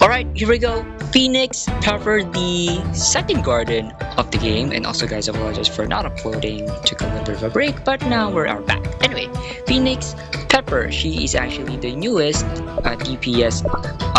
Alright, here we go. Phoenix covered the second garden of the game, and also guys, I apologize for not uploading. Took a little bit of a break, but now we are back. Anyway, Phoenix Pepper, she is actually the newest DPS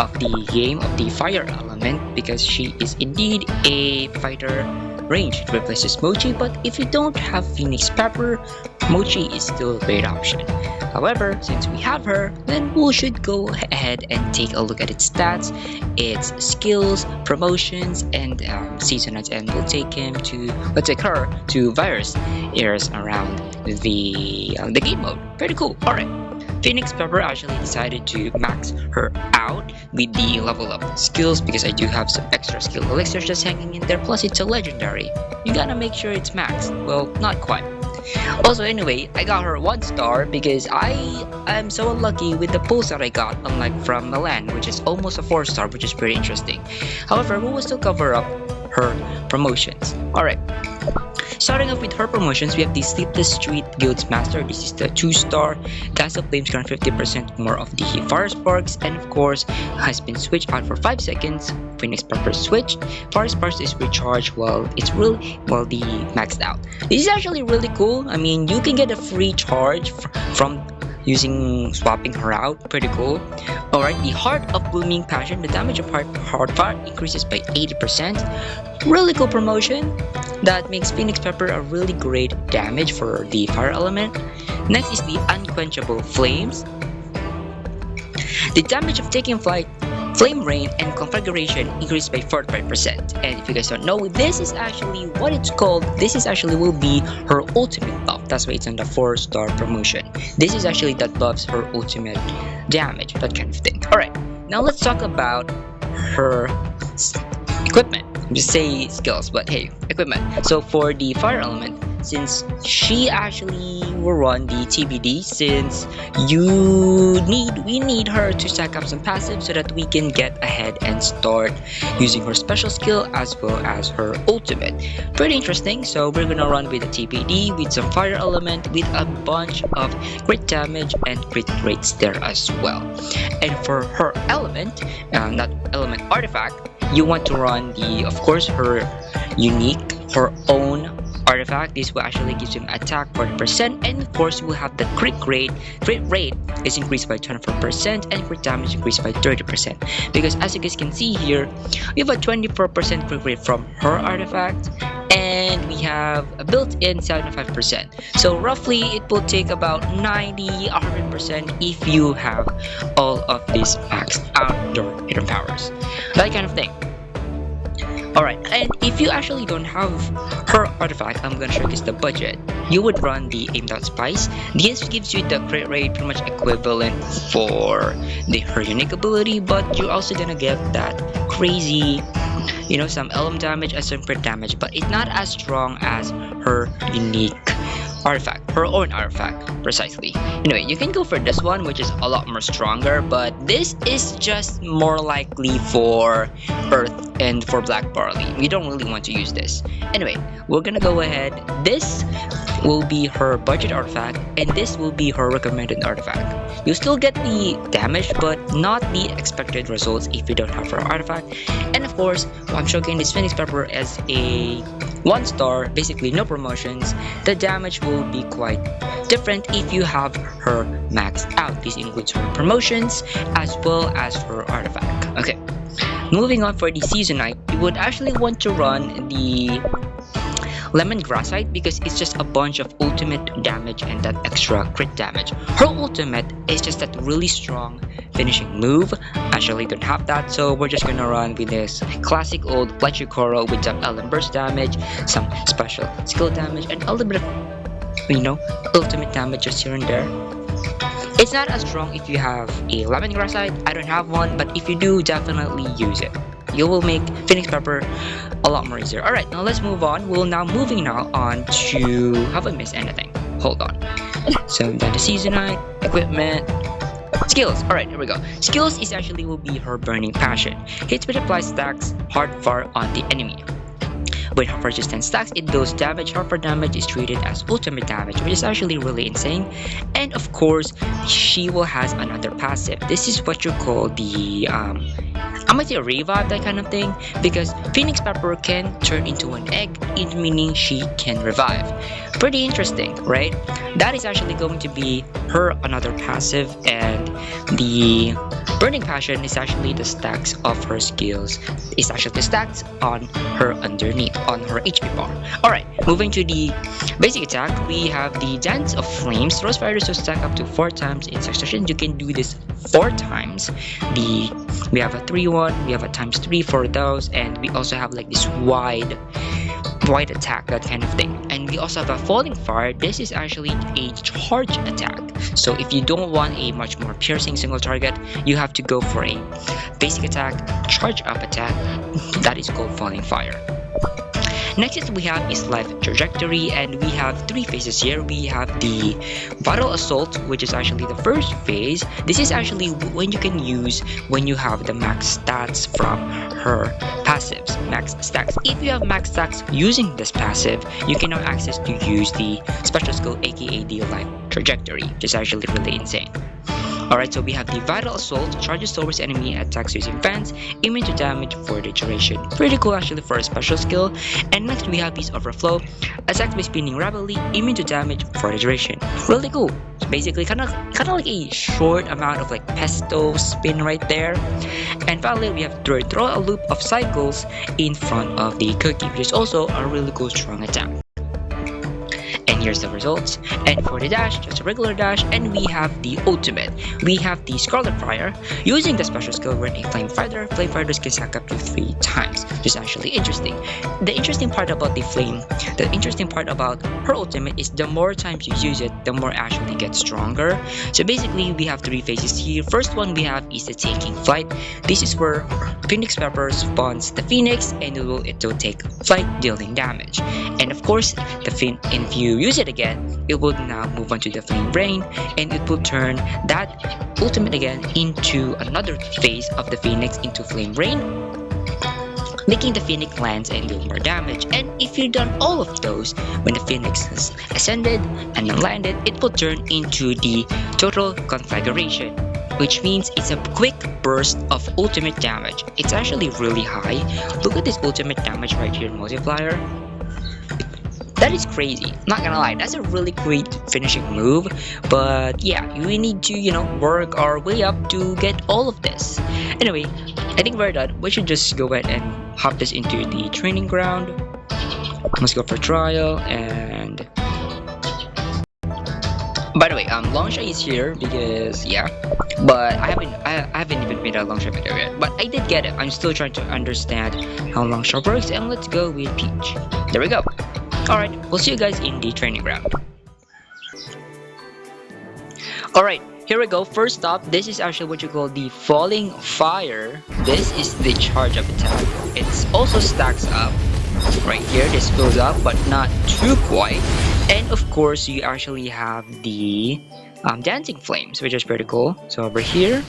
of the game of the fire element because she is indeed a fighter range. It replaces Mochi, but if you don't have Phoenix Pepper, Mochi is still a great option. However, since we have her, then we should go ahead and take a look at its stats, its skills, promotions, and Seasonites, and we'll take her to various areas around the game mode. Pretty cool. All right. Phoenix Pepper actually decided to max her out with the level up skills because I do have some extra skill elixirs just hanging in there, plus it's a legendary. You gotta make sure it's maxed. Well, not quite. Also, anyway, I got her 1 star because I am so unlucky with the pulls that I got, unlike from Milan, which is almost a 4 star, which is pretty interesting. However, we will still cover up her promotions. Alright. Starting off with her promotions, we have the Sleepless Street Guild's Master. This is the 2 star. Gas of Flames grant 50% more of the Fire Sparks, and of course, has been switched out for 5 seconds. Phoenix Pepper switched. Fire Sparks is recharged while the maxed out. This is actually really cool. I mean, you can get a free charge from swapping her out. Pretty cool. Alright, the Heart of Blooming Passion. The damage of Heart Fire increases by 80%. Really cool promotion that makes Phoenix Pepper a really great damage for the fire element. Next is the Unquenchable Flames. The damage of Taking Flight, Flame Rain, and Configuration increased by 45%. And if you guys don't know, this is actually what it's called. This is actually will be her ultimate buff. That's why it's on the 4 star promotion. This is actually that buffs her ultimate damage, that kind of thing. Alright, now let's talk about her equipment. Just say skills, but hey, equipment. So for the fire element, since she actually will run the TBD, since we need her to stack up some passive so that we can get ahead and start using her special skill as well as her ultimate. Pretty interesting. So we're gonna run with a TBD with some fire element with a bunch of crit damage and crit rates there as well. And for her element, not element artifact, you want to run of course her own artifact. This will actually give you an attack 40%, and of course we'll have the crit rate is increased by 24% and crit damage increased by 30%, because as you guys can see here, we have a 24% crit rate from her artifact and we have a built-in 75%. So roughly it will take about 90-100% if you have all of these maxed out your hidden powers, that kind of thing. Alright, and if you actually don't have her artifact, I'm gonna show you guys the budget. You would run the Aimed Out Spice. This gives you the crit rate pretty much equivalent for her unique ability, but you're also gonna get that crazy, some element damage and some crit damage, but it's not as strong as her unique artifact, her own artifact, precisely. Anyway, you can go for this one, which is a lot more stronger, but this is just more likely for Earth and for Black Barley. We don't really want to use this. Anyway, we're gonna go ahead. This will be her budget artifact, and this will be her recommended artifact. You still get the damage, but not the expected results if you don't have her artifact. And of course, I'm showing this Phoenix Pepper as a 1 star, basically no promotions. The damage will be quite different if you have her maxed out. This includes her promotions as well as her artifact. Okay, moving on for the Seasonite, you would actually want to run the Lemongracite because it's just a bunch of ultimate damage and that extra crit damage. Her ultimate is just that really strong finishing move. Actually don't have that, so we're just gonna run with this classic old Fletchikoro with some Ellen burst damage, some special skill damage, and a little bit of ultimate damage just here and there. It's not as strong if you have a Lemongracite. I don't have one, but if you do, definitely use it. You will make Phoenix Pepper a lot more easier. Alright, now let's move on. We'll now moving on to, have I missed anything? Hold on. So then the Seasonite, equipment, skills. Alright, here we go. Skills is actually will be her Burning Passion. Hits multiply stacks hard fire on the enemy. With her resistance stacks, it deals damage. Harper damage is treated as ultimate damage, which is actually really insane. And of course, she will has another passive. This is what you call the I might say a revive, that kind of thing, because Phoenix Pepper can turn into an egg, meaning she can revive. Pretty interesting, right? That is actually going to be her another passive, and the Burning Passion is actually the stacks of her skills. It's actually the stacks on her underneath, on her HP bar. Alright, moving to the basic attack, we have the Dance of Flames. Throws fighters to stack up to 4 times in succession. You can do this 4 times. We have a 3-1, we have a ×3 for those, and we also have like this wide attack, that kind of thing. And we also have a Falling Fire. This is actually a charge attack. So if you don't want a much more piercing single target, you have to go for a basic attack, charge up attack. That is called Falling Fire. Next is we have is Life Trajectory, and we have 3 phases here. We have the Vital Assault, which is actually the first phase. This is actually when you can use when you have the max stats from her passives, max stacks. If you have max stacks using this passive, you can now access to use the special skill, aka the Life Trajectory, which is actually really insane. Alright, so we have the Vital Assault, charges towards enemy attacks using fence, immune to damage for the duration. Pretty cool actually for a special skill. And next we have this Overflow, attacks by spinning rapidly, immune to damage for the duration. Really cool. So basically kind of like a short amount of like pesto spin right there. And finally we have throw a loop of cycles in front of the cookie, which is also a really cool strong attack. And here's the results. And for the dash, just a regular dash, and we have the ultimate. We have the Scarlet Fire. Using the special skill when a flame fighters can stack up to 3 times, which is actually interesting. The interesting part about her ultimate is the more times you use it, the more it actually gets stronger. So basically we have 3 phases here. First one we have is the Taking Flight. This is where Phoenix Pepper spawns the Phoenix, and it will take flight, dealing damage. And of course, if you use it again, it will now move on to the Flame Rain, and it will turn that ultimate again into another phase of the Phoenix into Flame Rain, making the Phoenix lands and deal more damage. And if you've done all of those, when the Phoenix has ascended and then landed, it will turn into the Total Conflagration, which means it's a quick burst of ultimate damage. It's actually really high. Look at this ultimate damage right here, multiplier. That is crazy, not gonna lie, that's a really great finishing move. But yeah, we need to, work our way up to get all of this. Anyway, I think we're done. We should just go ahead and hop this into the training ground. Let's go for trial. And by the way, Longsha is here because but I haven't even made a Longsha video yet, but I did get it. I'm still trying to understand how Longsha works, and let's go with Peach. There we go. Alright, we'll see you guys in the training ground. Alright, here we go. First up, this is actually what you call the Falling Fire. This is the charge up attack. It also stacks up right here. This goes up, but not too quite. And of course, you actually have the Dancing Flames, which is pretty cool. So over here,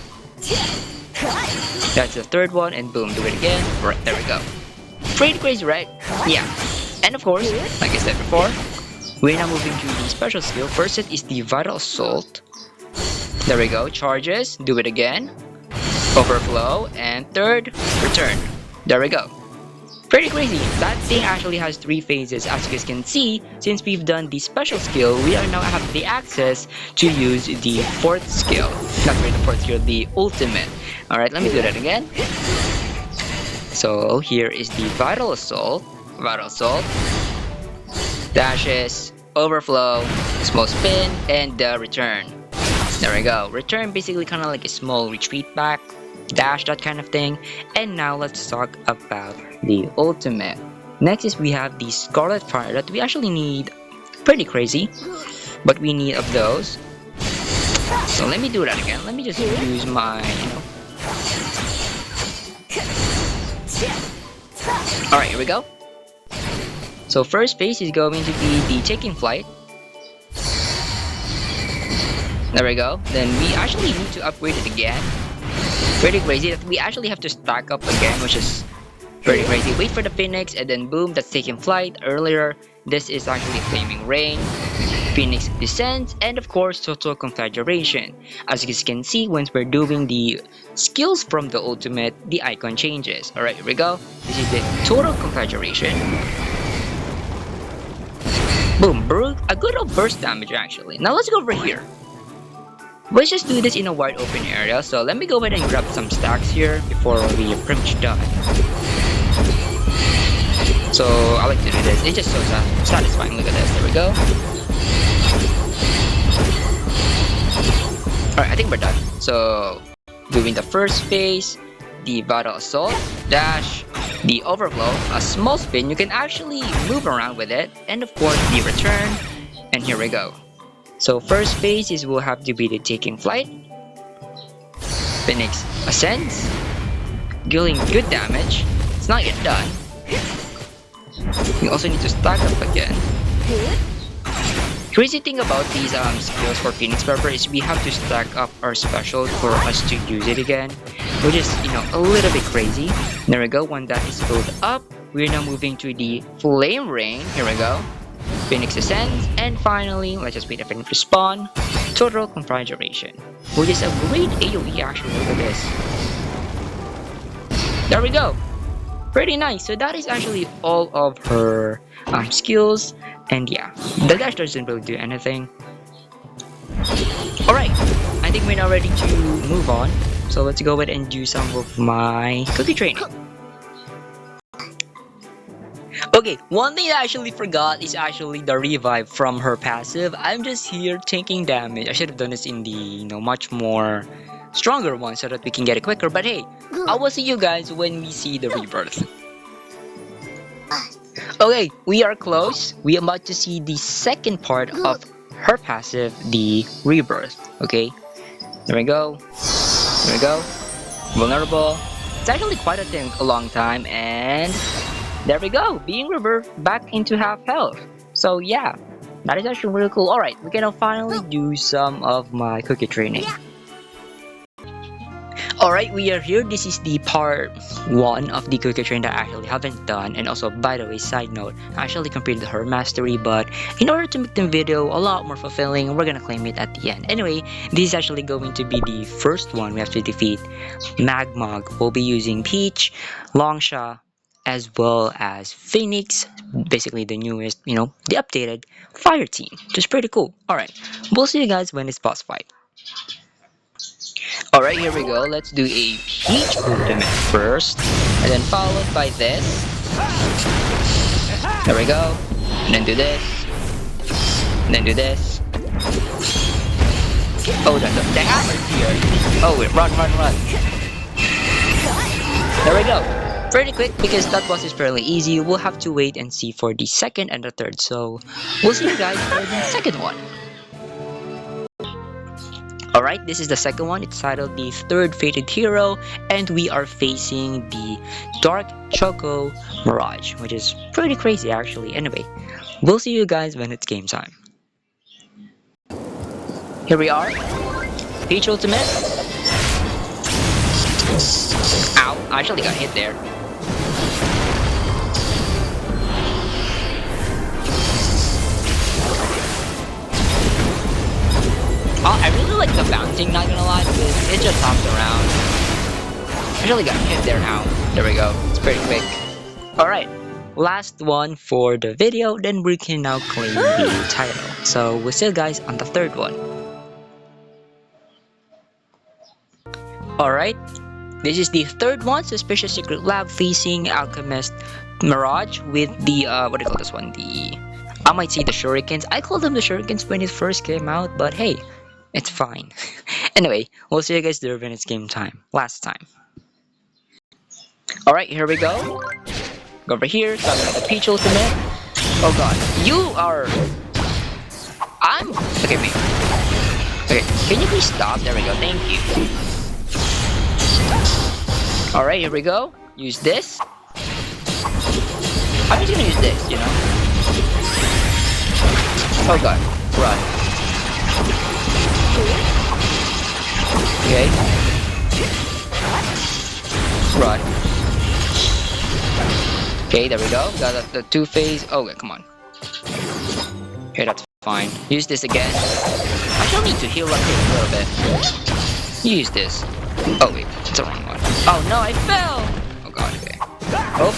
that's the third one, and boom, do it again. Right, there we go. Pretty crazy, right? Yeah. And of course, like I said before, we're now moving to the special skill. First set is the Vital Assault. There we go. Charges. Do it again. Overflow. And third, return. There we go. Pretty crazy. That thing actually has 3 phases. As you guys can see, since we've done the special skill, we are now have the access to use the 4th skill. Not really the 4th skill, the ultimate. Alright, let me do that again. So here is the Vital Assault. Dashes, overflow, small spin, and return. There we go. Return basically kind of like a small retreat back, dash, that kind of thing. And now let's talk about the ultimate. Next is we have the Scarlet Fire that we actually need. Pretty crazy, but we need of those. So let me do that again. Let me just use my, Alright, here we go. So first phase is going to be the Taking Flight. There we go. Then we actually need to upgrade it again. Pretty crazy that we actually have to stack up again, which is pretty crazy. Wait for the Phoenix, and then boom, that's Taking Flight. Earlier, this is actually Flaming Rain. Phoenix Descent, and of course Total Confederation. As you can see, once we're doing the skills from the ultimate, the icon changes. Alright, here we go. This is the Total Confederation. Boom, a good old burst damage actually. Now let's go over here. Let's just do this in a wide open area, so let me go ahead and grab some stacks here before we pretty much done. So I like to do this, it's just so satisfying. Look at this, there we go. Alright, I think we're done. So doing the first phase, the Battle Assault, Dash, the Overflow, a small spin, you can actually move around with it, and of course the Return, and here we go. So first phase is will have to be the Taking Flight. Phoenix Ascends, dealing good damage. It's not yet done. You also need to stack up again. Crazy thing about these skills for Phoenix Pepper is we have to stack up our special for us to use it again, which is, you know, a little bit crazy. There we go. When that is filled up, we're now moving to the Flame Rain. Here we go. Phoenix Ascends, and finally, let's just wait for it to spawn. Total Confederation, which is a great AoE actually. Look at this. There we go. Pretty nice. So that is actually all of her skills, and yeah, the dash doesn't really do anything. Alright, I think we're now ready to move on. So let's go ahead and do some of my cookie training. Okay, one thing I actually forgot is actually the revive from her passive. I'm just here taking damage. I should have done this in the, you know, much more stronger one so that we can get it quicker. But hey, I will see you guys when we see the rebirth. Okay, we are close. We are about to see the second part of her passive, the rebirth. Okay, there we go. There we go. Vulnerable. It's actually quite a long time, and there we go, being rebirthed back into half health. So yeah, that is actually really cool. Alright, we can now finally do some of my cookie training. Alright, we are here. This is the part 1 of the cookie train that I actually haven't done. And also, by the way, side note, I actually completed her mastery, but in order to make the video a lot more fulfilling, we're gonna claim it at the end. Anyway, this is actually going to be the first one we have to defeat. Magmog. We'll be using Peach, Longsha, as well as Phoenix, basically the newest, you know, the updated fire team, which is pretty cool. Alright, we'll see you guys when it's boss fight. Alright, here we go. Let's do a Peach ultimate first, and then followed by this. There we go. And then do this. And then do this. Oh, the hammer's here. Oh, wait, run. There we go. Pretty quick because that boss is fairly easy. We'll have to wait and see for the second and the third. So we'll see you guys for the second one. Alright, this is the second one. It's titled the Third Fated Hero, and we are facing the Dark Choco Mirage, which is pretty crazy actually. Anyway, we'll see you guys when it's game time. Here we are. Peach ultimate. Ow, I actually got hit there. I really like the bouncing, not gonna lie, because it just hops around. I actually got hit there now. There we go. It's pretty quick. Alright, last one for the video, then we can now claim the title. So we'll see you guys on the third one. Alright, this is the third one, Suspicious Secret Lab facing Alchemist Mirage with the, what do you call this one? I might say the Shurikens. I called them the Shurikens when it first came out, but hey, it's fine. Anyway, we'll see you guys there when it's game time. Last time. Alright, here we go. Go over here, start with the Peach ultimate. Oh god, you are... Okay, wait. Okay, can you please stop? There we go, thank you. Alright, here we go. Use this. I'm just gonna use this, you know. Oh god, run. Okay. Run. Okay, there we go. Got the two-phase. Oh, okay, come on. Okay, that's Fine. Use this again. I shall need to heal up here a little bit. Use this. Oh wait, it's the wrong one. Oh no, I fell! Oh god, okay. Oh.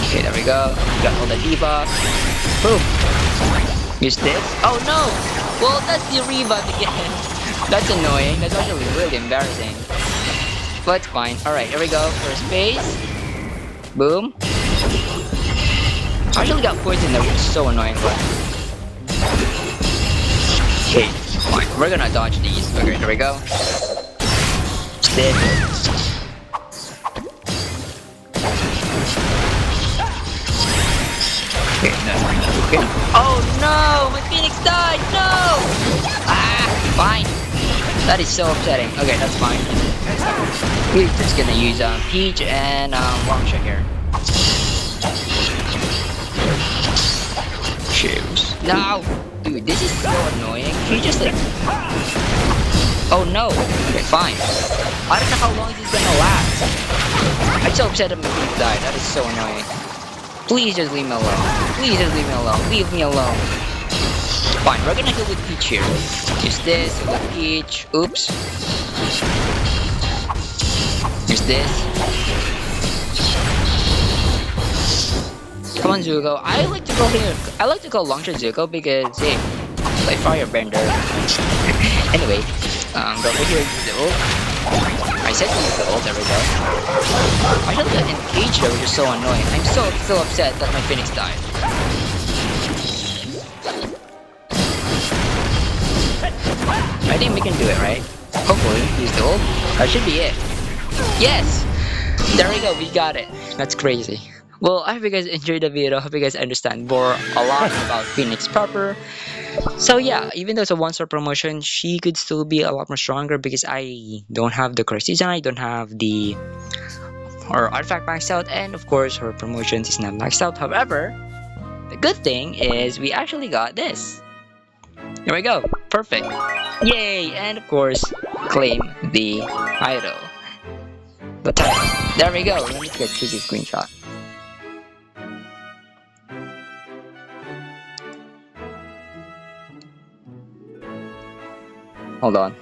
Okay, there we go. Got all the debuff. Boom. Use this. Oh no! Well, that's the rebuff again. That's annoying. That's actually really embarrassing. But it's fine. Alright, here we go. First phase. Boom. I actually got poison there, which is so annoying, but... Okay, fine. We're gonna dodge these. Okay, here we go. Stick. Okay, no. Okay. Oh no! My Phoenix died! No! Ah, fine. That is so upsetting. Okay, that's fine. We're just gonna use Peach and Longshot here. Shoes. No! Dude, this is so annoying. Can you just like... Oh no! Okay, fine. I don't know how long this is gonna last. I'm so upset that my Phoenix died. That is so annoying. Please just leave me alone. Please just leave me alone. Leave me alone. Fine, we're gonna go with Peach here. Use this with Peach. Oops. Use this. Come on, Zuko. I like to go here. I like to go Longshot Zuko because, hey, like Firebender. Anyway, go over here, use the ult. I said to use the ult, there we go. I should get engaged there, which is so annoying. I'm so upset that my Phoenix died. I think we can do it, right? Hopefully, use the ult. That should be it. Yes! There we go, we got it. That's crazy. Well, I hope you guys enjoyed the video. I hope you guys understand more a lot about Phoenix proper. So yeah, even though it's a 1-star promotion, she could still be a lot more stronger because I don't have the correct season, I don't have her artifact maxed out, and of course her promotions is not maxed out. However, the good thing is we actually got this. There we go, perfect. Yay! And of course, claim the idol. The title. There we go. Let me get a cheeky screenshot. Hold on.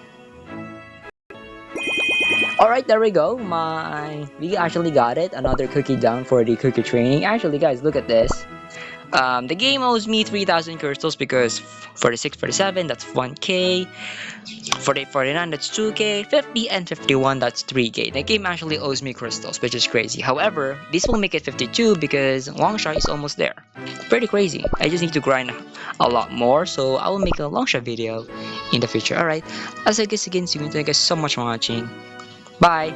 Alright, there we go. We actually got it. Another cookie down for the cookie training. Actually, guys, look at this. The game owes me 3,000 crystals because 46, 47, that's 1k. 48, 49, that's 2k. 50 and 51, that's 3k. The game actually owes me crystals, which is crazy. However, this will make it 52 because Longshot is almost there. Pretty crazy. I just need to grind a lot more, so I will make a Longshot video in the future. Alright, as I guess again soon. Thank you guys so much for watching. Bye!